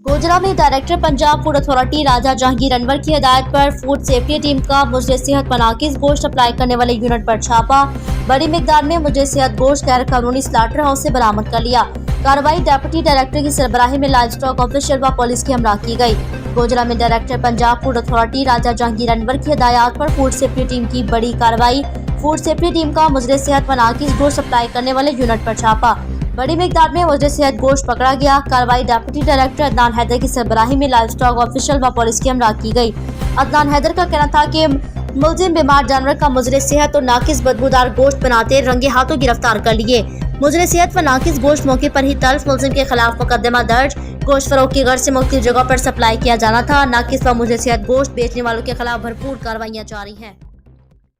गोजरा में director Punjab food authority राजा जहांगीर अनवर की हिदायत पर फूड सेफ्टी टीम का मुजरे सेहत मनाकिस गोश्त सप्लाई करने वाले यूनिट पर छापा। बड़ी मिकदार में मुजरे सेहत गोश्त गैर कानूनी स्लाटर हाउस से बरामद कर लिया। कार्रवाई डिप्टी डायरेक्टर की सरबराही में लाइव स्टॉक ऑफिशियल व पुलिस की हमरा की गई। गोजरा में डायरेक्टर पंजाब फूड अथॉरिटी राजा जहांगीर अनवर की हिदायत पर फूड सेफ्टी टीम की बड़ी कार्रवाई। फूड सेफ्टी टीम का मुजरे सेहत मनाकिस गोश्त सप्लाई करने वाले यूनिट पर छापा। बड़ी मिकदार में मुजरे सेहत गोश्त पकड़ा गया। कार्रवाई डिप्टी डायरेक्टर अदनान हैदर की सरबराही में लाइव स्टॉक ऑफिशियल व पुलिस की हमरा की गई। अदनान हैदर का कहना था कि मुलजिम बीमार जानवर का मुजरे सेहत और नाकिस बदबूदार गोश्त बनाते रंगे हाथों गिरफ्तार कर लिए। मुजरे सेहत व नाकिस गोश्त मौके पर ही तल्फ। मुलजिम के खिलाफ मुकदमा दर्ज। गोश्त फरोख्त की गर्ज से मुख्तलिफ जगहों पर सप्लाई किया जाना था। नाकिस व मुजरे सेहत गोश्त बेचने वालों के खिलाफ भरपूर कार्रवाइयाँ जारी हैं।